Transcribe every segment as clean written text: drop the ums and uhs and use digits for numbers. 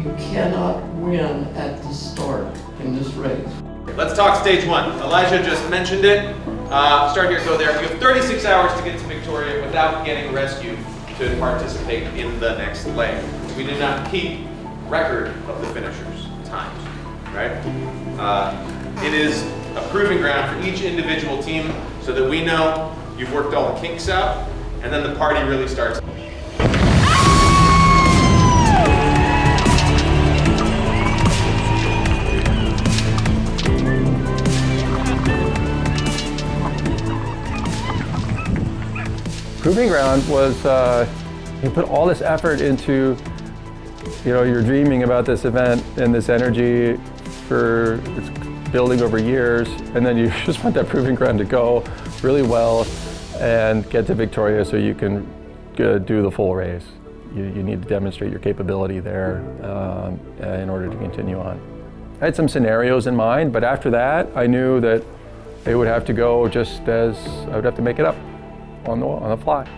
You cannot win at the start in this race. Let's talk stage one. Elijah just mentioned it. Start here, go there. You have 36 hours to get to Victoria without getting rescued to participate in the next leg. We did not keep record of the finishers' times, right? It is a proving ground for each individual team so that we know you've worked all the kinks out, and then the party really starts. Proving ground was, you put all this effort into, you're dreaming about this event and this energy for it's building over years, and then you just want that proving ground to go really well and get to Victoria so you can do the full race. You need to demonstrate your capability there in order to continue on. I had some scenarios in mind, but after that, I knew that it would have to go just as I would have to make it up on the fly.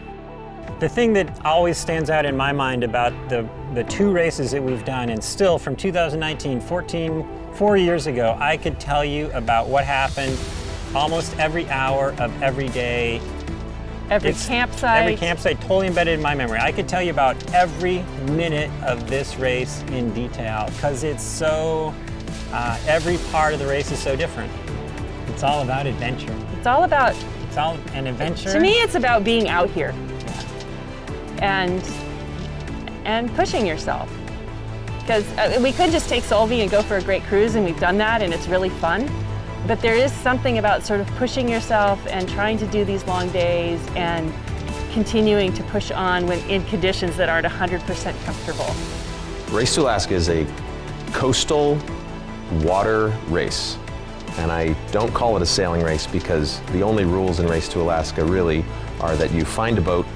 The thing that always stands out in my mind about the two races that we've done, and still from 2019, 4 years ago, I could tell you about what happened almost every hour of every day. Every campsite, totally embedded in my memory. I could tell you about every minute of this race in detail because it's so, every part of the race is so different. It's all about adventure. It's all an adventure. To me, it's about being out here and pushing yourself. Because we could just take Solvi and go for a great cruise, and we've done that, and it's really fun. But there is something about sort of pushing yourself and trying to do these long days and continuing to push on when in conditions that aren't 100% comfortable. Race to Alaska is a coastal water race. And I don't call it a sailing race because the only rules in Race to Alaska really are that you find a boat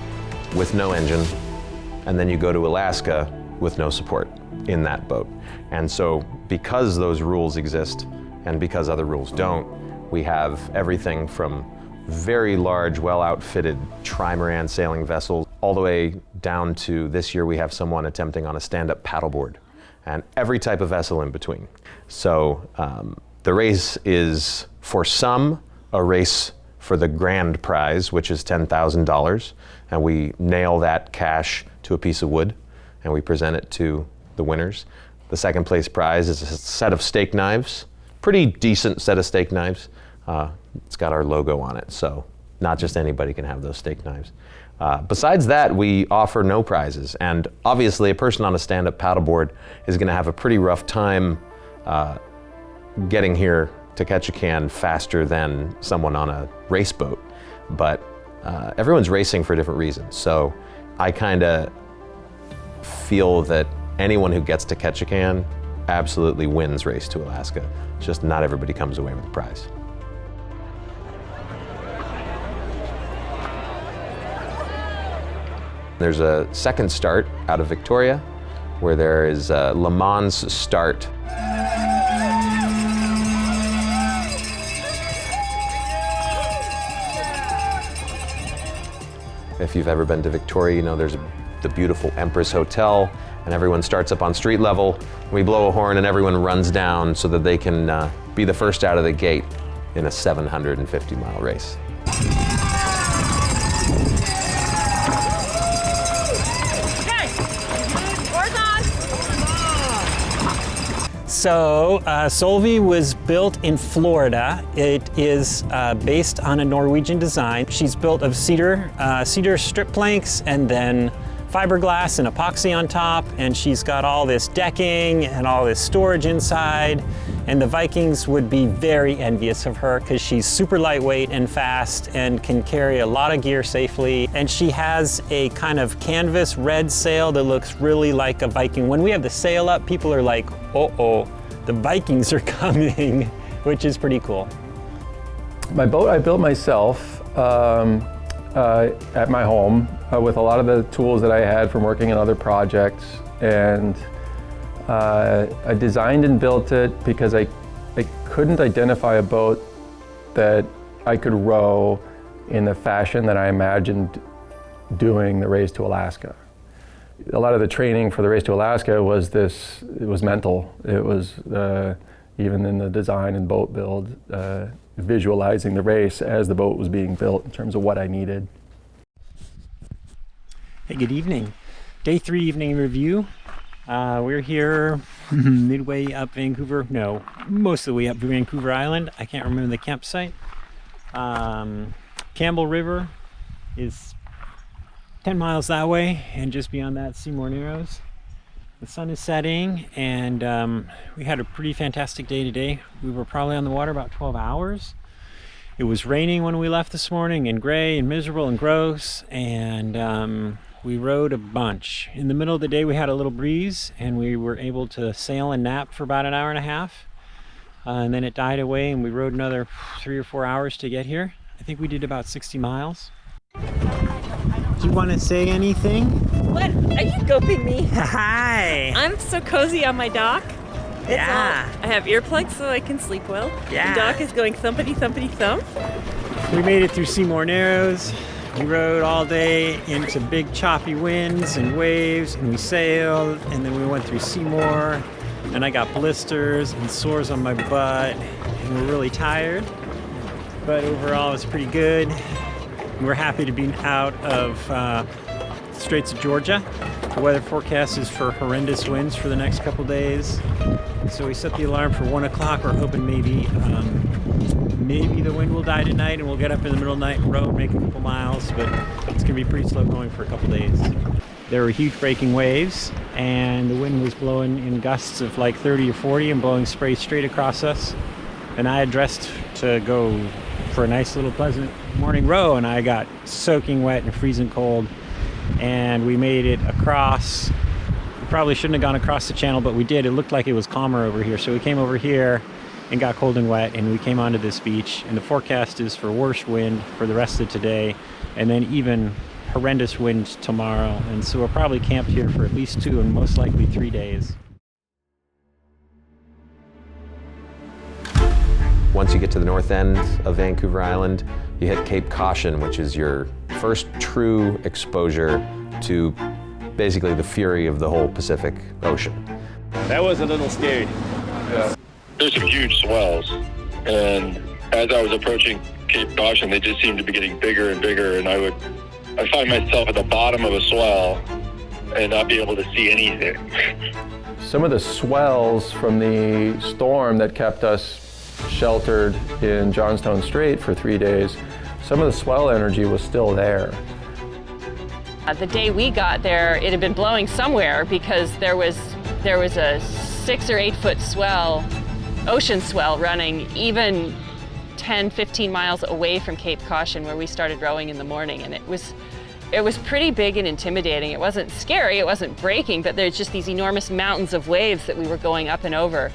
with no engine, and then you go to Alaska with no support in that boat. And so because those rules exist, and because other rules don't, we have everything from very large, well-outfitted trimaran sailing vessels, all the way down to this year we have someone attempting on a stand-up paddleboard, and every type of vessel in between. So the race is, for some, a race for the grand prize, which is $10,000, and we nail that cash to a piece of wood, and we present it to the winners. The second place prize is a set of steak knives, pretty decent set of steak knives. It's got our logo on it, so not just anybody can have those steak knives. Besides that, we offer no prizes, and obviously a person on a stand-up paddleboard is gonna have a pretty rough time getting here to Ketchikan faster than someone on a race boat. But everyone's racing for different reasons. So I kind of feel that anyone who gets to Ketchikan absolutely wins Race to Alaska. It's just not everybody comes away with a prize. There's a second start out of Victoria where there is a Le Mans start. If you've ever been to Victoria, you know there's the beautiful Empress Hotel, and everyone starts up on street level. We blow a horn and everyone runs down so that they can be the first out of the gate in a 750-mile race. So Solvi was built in Florida. It is based on a Norwegian design. She's built of cedar strip planks and then fiberglass and epoxy on top, and she's got all this decking and all this storage inside, and the Vikings would be very envious of her because she's super lightweight and fast and can carry a lot of gear safely. And she has a kind of canvas red sail that looks really like a Viking. When we have the sail up, people are like, uh-oh, the Vikings are coming, which is pretty cool. My boat I built myself at my home with a lot of the tools that I had from working on other projects, and I designed and built it because I couldn't identify a boat that I could row in the fashion that I imagined doing the Race to Alaska. a lot of the training for the Race to Alaska was it was mental. It was even in the design and boat build, visualizing the race as the boat was being built in terms of what I needed. Hey, good evening. Day 3 evening review. We're here midway up Vancouver. No, most of the way up Vancouver Island. I can't remember the campsite. Campbell River is 10 miles that way, and just beyond that, Seymour Narrows. The sun is setting, and we had a pretty fantastic day today. We were probably on the water about 12 hours. It was raining when we left this morning, and gray and miserable and gross, and we rode a bunch. In the middle of the day we had a little breeze, and we were able to sail and nap for about an hour and a half, and then it died away, and we rode another 3 or 4 hours to get here. I think we did about 60 miles. Do you want to say anything? What? Are you goping me? Hi! I'm so cozy on my dock. Yeah. I have earplugs so I can sleep well. Yeah. The dock is going thumpity thumpity thump. We made it through Seymour Narrows. We rode all day into big choppy winds and waves, and we sailed, and then we went through Seymour, and I got blisters and sores on my butt, and we're really tired, but overall it's pretty good. We're happy to be out of Straits of Georgia. The weather forecast is for horrendous winds for the next couple days. So we set the alarm for 1 o'clock. We're hoping maybe the wind will die tonight and we'll get up in the middle of the night and row and make a couple miles, but it's gonna be pretty slow going for a couple days. There were huge breaking waves, and the wind was blowing in gusts of like 30 or 40 and blowing spray straight across us. And I had dressed to go for a nice little pleasant morning row, and I got soaking wet and freezing cold, and we made it across. We probably shouldn't have gone across the channel, but we did. It looked like it was calmer over here, so we came over here and got cold and wet, and we came onto this beach, and the forecast is for worse wind for the rest of today, and then even horrendous wind tomorrow, and so we'll probably camp here for at least 2 and most likely 3 days. Once you get to the north end of Vancouver Island, you hit Cape Caution, which is your first true exposure to basically the fury of the whole Pacific Ocean. That was a little scary. Yeah. There's some huge swells, and as I was approaching Cape Caution, they just seemed to be getting bigger and bigger, and I find myself at the bottom of a swell and not be able to see anything. Some of the swells from the storm that kept us sheltered in Johnstone Strait for 3 days, some of the swell energy was still there. The day we got there, it had been blowing somewhere because there was a 6 or 8 foot swell, ocean swell, running even 10, 15 miles away from Cape Caution where we started rowing in the morning, and it was pretty big and intimidating. It wasn't scary, it wasn't breaking, but there's just these enormous mountains of waves that we were going up and over.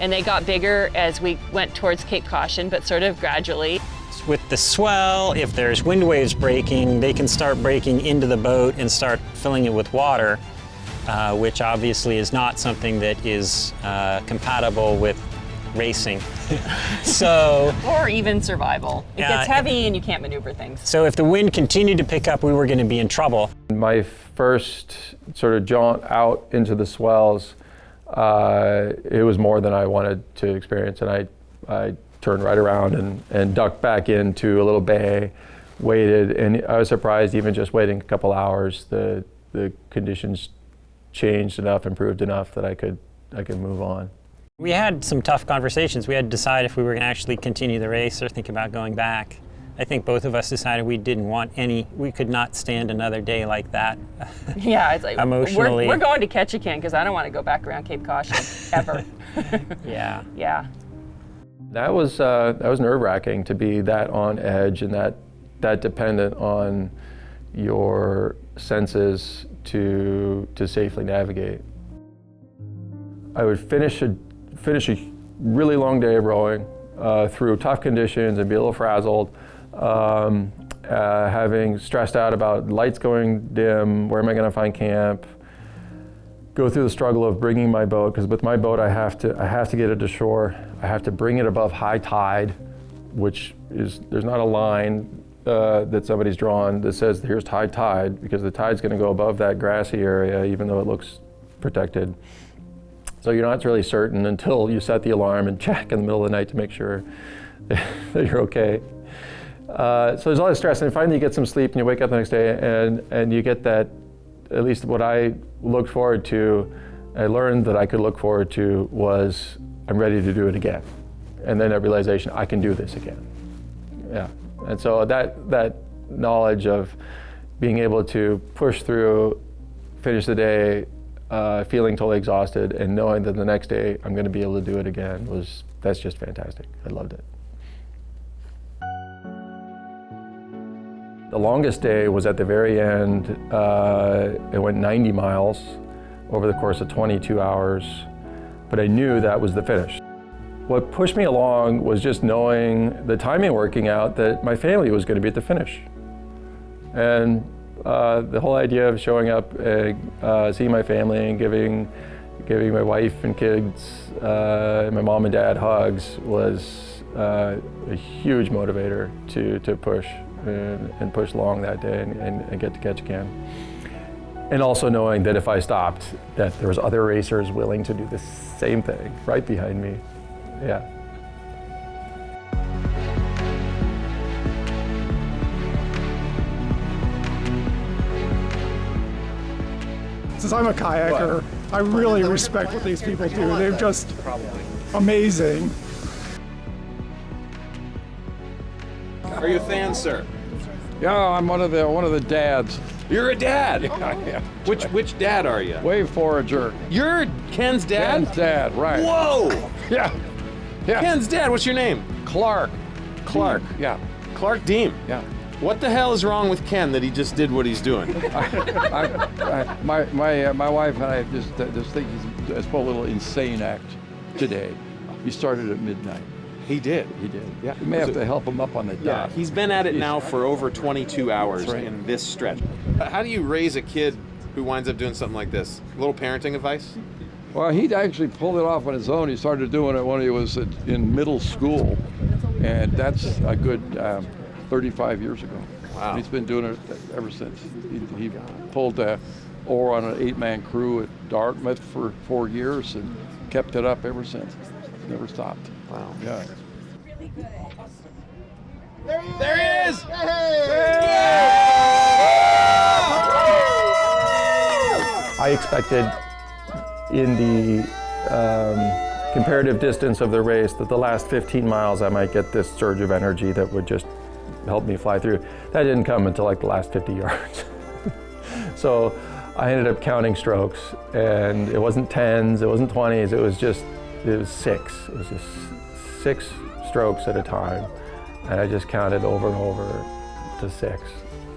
And they got bigger as we went towards Cape Caution, but sort of gradually. With the swell, if there's wind waves breaking, they can start breaking into the boat and start filling it with water, which obviously is not something that is compatible with racing. Or even survival. It gets heavy and you can't maneuver things. So if the wind continued to pick up, we were going to be in trouble. My first sort of jaunt out into the swells, it was more than I wanted to experience, and I turned right around and ducked back into a little bay, waited, and I was surprised even just waiting a couple hours, the conditions changed enough, improved enough that I could move on. We had some tough conversations. We had to decide if we were going to actually continue the race or think about going back. I think both of us decided we didn't want we could not stand another day like that. Yeah, it's like, emotionally. we're going to Ketchikan because I don't want to go back around Cape Caution, ever. Yeah. Yeah. That was nerve-wracking to be that on edge and that dependent on your senses to safely navigate. I would finish a really long day of rowing through tough conditions and be a little frazzled, having stressed out about lights going dim, where am I going to find camp, go through the struggle of bringing my boat, because with my boat I have to get it to shore. I have to bring it above high tide, which is, there's not a line that somebody's drawn that says here's high tide, because the tide's going to go above that grassy area even though it looks protected. So you're not really certain until you set the alarm and check in the middle of the night to make sure that you're okay. So there's a lot of stress, and finally you get some sleep and you wake up the next day and you get that, at least what I looked forward to, I learned that I could look forward to was, I'm ready to do it again. And then that realization, I can do this again. Yeah. And so that knowledge of being able to push through, finish the day, feeling totally exhausted, and knowing that the next day I'm going to be able to do it again that's just fantastic. I loved it. The longest day was at the very end. It went 90 miles over the course of 22 hours, but I knew that was the finish. What pushed me along was just knowing the timing working out that my family was going to be at the finish. And the whole idea of showing up and seeing my family and giving my wife and kids, my mom and dad hugs was a huge motivator to push and push along that day and get to Ketchikan. And also knowing that if I stopped, that there was other racers willing to do the same thing right behind me. Yeah. Since I'm a kayaker, I really respect what these people do. They're just amazing. Are you a fan, sir? Yeah, I'm one of the dads. You're a dad? Yeah. Which dad are you? Wave forager. You're Ken's dad? Ken's dad, right. Whoa! Yeah. Ken's dad, what's your name? Clark. Clark. Yeah. Clark Deem. Yeah. What the hell is wrong with Ken that he just did what he's doing? My wife and I just think he's a little insane act today. He started at midnight. He did. He did. Yeah. You may have to help him up on the dock. He's been at it now for over 22 hours in this stretch. How do you raise a kid who winds up doing something like this? A little parenting advice? Well, he actually pulled it off on his own. He started doing it when he was in middle school, and that's a good 35 years ago. Wow. He's been doing it ever since. He pulled oar on an 8-man crew at Dartmouth for 4 years and kept it up ever since. Never stopped. Wow. Yeah. There he is! I expected in the comparative distance of the race that the last 15 miles I might get this surge of energy that would just help me fly through. That didn't come until like the last 50 yards. So I ended up counting strokes, and it wasn't 10s, it wasn't 20s, it was 6. It was just 6 strokes at a time. And I just counted over and over to 6.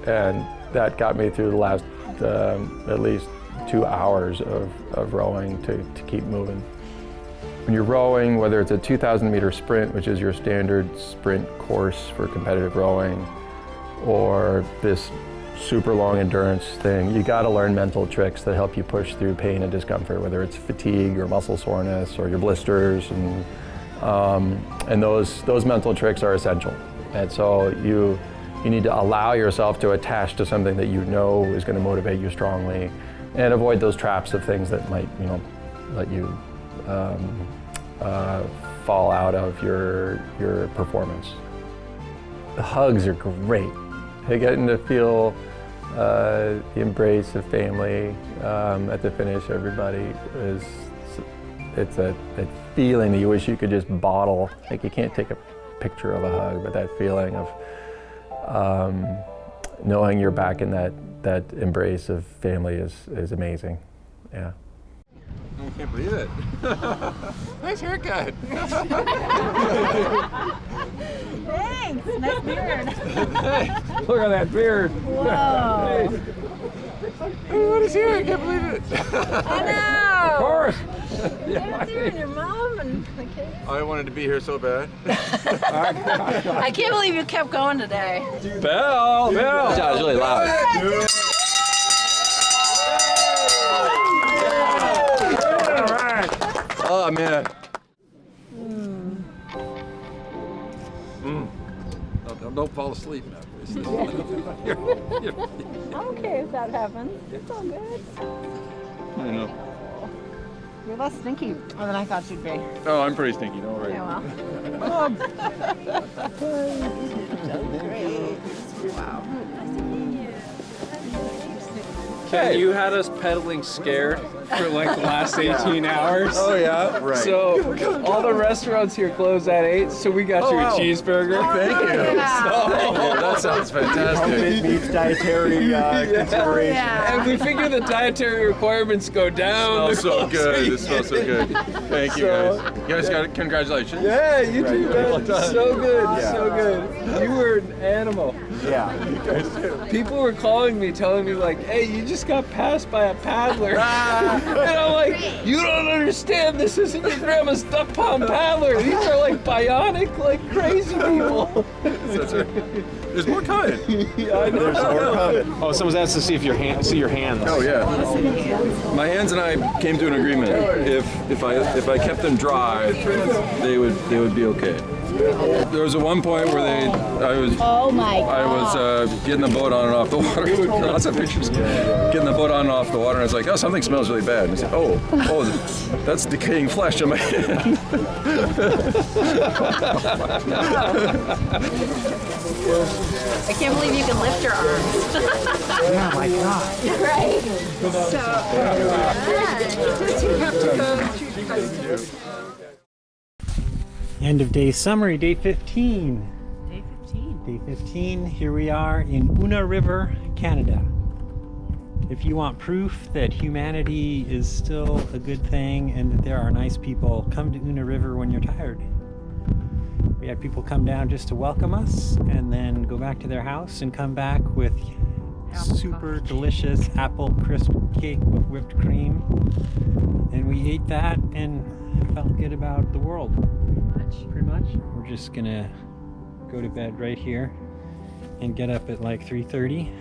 And that got me through the last at least 2 hours of rowing to keep moving. When you're rowing, whether it's a 2,000 meter sprint, which is your standard sprint course for competitive rowing, or this super long endurance thing, you gotta learn mental tricks that help you push through pain and discomfort, whether it's fatigue or muscle soreness or your blisters, and those mental tricks are essential. And so you need to allow yourself to attach to something that you know is gonna motivate you strongly, and avoid those traps of things that might, let you fall out of your performance. The hugs are great. Getting to feel the embrace of family at the finish, everybody, it's a feeling that you wish you could just bottle. Like, you can't take a picture of a hug, but that feeling of knowing you're back in that embrace of family is amazing. Yeah. I can't believe it. Nice haircut. Thanks. Nice beard. Look at that beard. Whoa. Hey, what is here? I can't believe it. I know. Of course. Yeah, you and your mom and the kids. I wanted to be here so bad. I can't believe you kept going today. Bell. That was really loud. Oh, man. Don't fall asleep. I'm okay if that happens. It's all good. I know. You're less stinky than I thought you'd be. Oh, I'm pretty stinky, don't worry. Yeah, well. Ken, you had us pedaling scared for like the last 18 hours. Oh yeah, right. So all the restaurants here close at 8, so we got you a cheeseburger. Thank you. That sounds fantastic. It meets dietary considerations. And we figure the dietary requirements go down. It smells so good. It smells so good. Thank you guys. You guys got it. Congratulations. Yeah, you too, man. So good, so good. You were an animal. Yeah. People were calling me, telling me like, "Hey, you just got passed by a paddler." And I'm like, "You don't understand. This isn't your grandma's duck pond paddler. These are like bionic, like crazy people." That's right. There's more coming. Yeah, I know. There's more coming. Oh, someone's asked to see if see your hands. Oh yeah. My hands and I came to an agreement. If I kept them dry, they would be okay. There was at one point where I was getting the boat on and off the water. Lots of pictures. Getting the boat on and off the water, and I was like, "Oh, something smells really bad." And I said, "Oh, that's decaying flesh in my hand." I can't believe you can lift your arms. Oh my God. Right? So, you have to go. End of day summary, day 15. Day 15. Day 15, here we are in Una River, Canada. If you want proof that humanity is still a good thing and that there are nice people, come to Una River when you're tired. We had people come down just to welcome us and then go back to their house and come back with super delicious apple crisp cake with whipped cream. And we ate that and felt good about the world. Pretty much. We're just gonna go to bed right here and get up at like 3:30.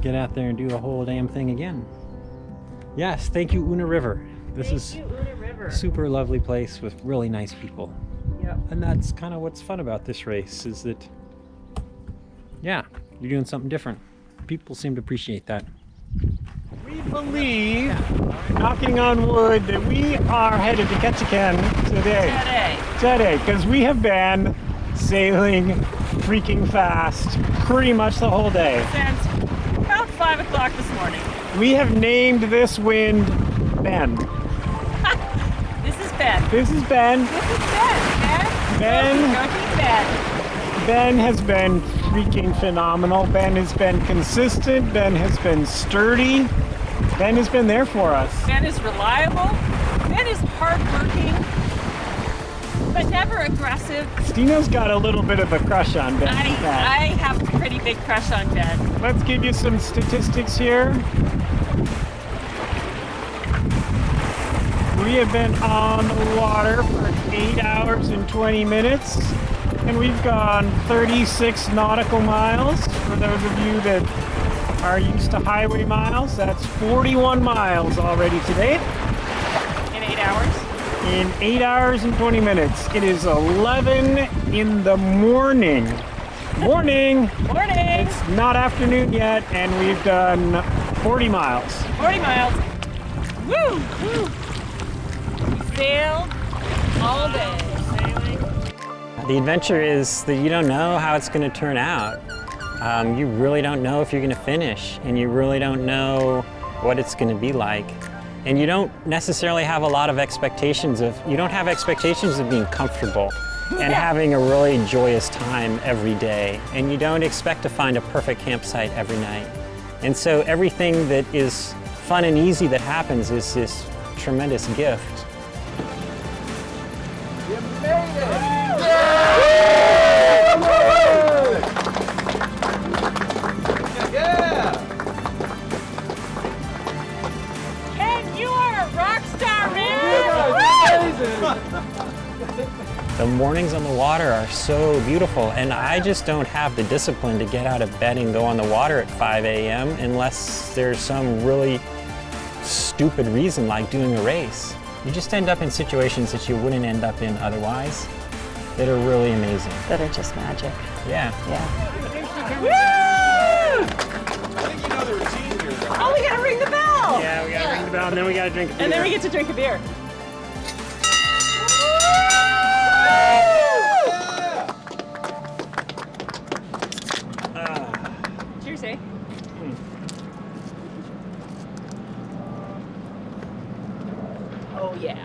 Get out there and do the whole damn thing again. Yes, thank you, Una River. This is a super lovely place with really nice people. Yep. And that's kind of what's fun about this race is that, yeah, you're doing something different. People seem to appreciate that. We believe, knocking on wood, that we are headed to Ketchikan today, because we have been sailing freaking fast pretty much the whole day. Since about 5 o'clock this morning. We have named this wind Ben. This is Ben. This is Ben. This is Ben. Ben. Go team Ben. Ben has been freaking phenomenal. Ben has been consistent. Ben has been sturdy. Ben has been there for us. Ben is reliable. Ben is hardworking, but never aggressive. Stino's got a little bit of a crush on Ben. I have a pretty big crush on Ben. Let's give you some statistics here. We have been on the water for 8 hours and 20 minutes, and we've gone 36 nautical miles. For those of you that are used to highway miles, that's 41 miles already today. In 8 hours? In 8 hours and 20 minutes. It is 11 in the morning. Morning! Morning! It's not afternoon yet, and we've done 40 miles. 40 miles. Woo! Woo! We sailed all day. Sailing. The adventure is that you don't know how it's going to turn out. You really don't know if you're going to finish, and you really don't know what it's going to be like. And you don't necessarily have a lot of expectations of, you don't have expectations of being comfortable and having a really joyous time every day. And you don't expect to find a perfect campsite every night. And so everything that is fun and easy that happens is this tremendous gift. You made it! Yeah! Ken, you are a rock star, man! The mornings on the water are so beautiful, and I just don't have the discipline to get out of bed and go on the water at 5 a.m. unless there's some really stupid reason like doing a race. You just end up in situations that you wouldn't end up in otherwise. that are really amazing. That are just magic. Yeah. Yeah. Woo! I think you know the routine here. Oh, we gotta ring the bell! Yeah, we gotta ring the bell and then we gotta drink a beer. And then we get to drink a beer. Cheers, eh? Oh, yeah.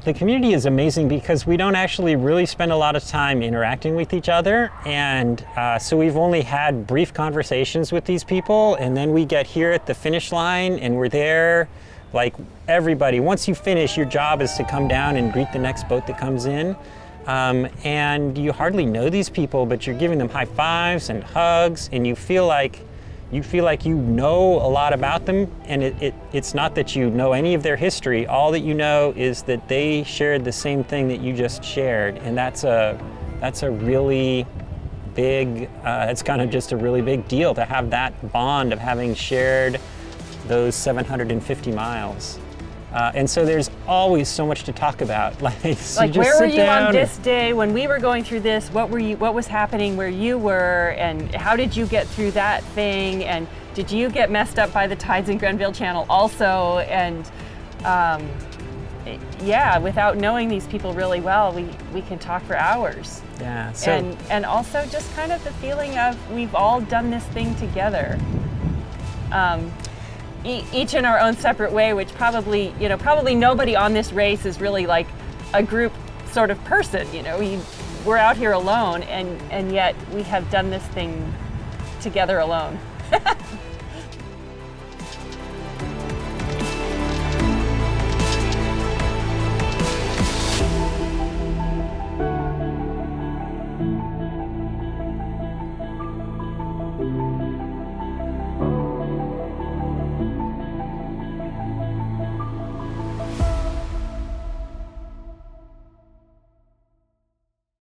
The community is amazing because we don't actually really spend a lot of time interacting with each other, and so we've only had brief conversations with these people, and then we get here at the finish line and we're there like everybody. Once you finish, your job is to come down and greet the next boat that comes in, and you hardly know these people, but you're giving them high fives and hugs, and you feel like you know a lot about them, and it's not that you know any of their history. All that you know is that they shared the same thing that you just shared, and that's a really big, it's kind of just a really big deal to have that bond of having shared those 750 miles. And so there's always so much to talk about. Like where were you on this day when we were going through this? What was happening where you were, and how did you get through that thing? And did you get messed up by the tides in Grenville Channel also? And yeah, without knowing these people really well, we can talk for hours. Yeah. So, and also just kind of the feeling of we've all done this thing together. Each in our own separate way, which probably nobody on this race is really like a group sort of person, we're out here alone, and yet we have done this thing together alone.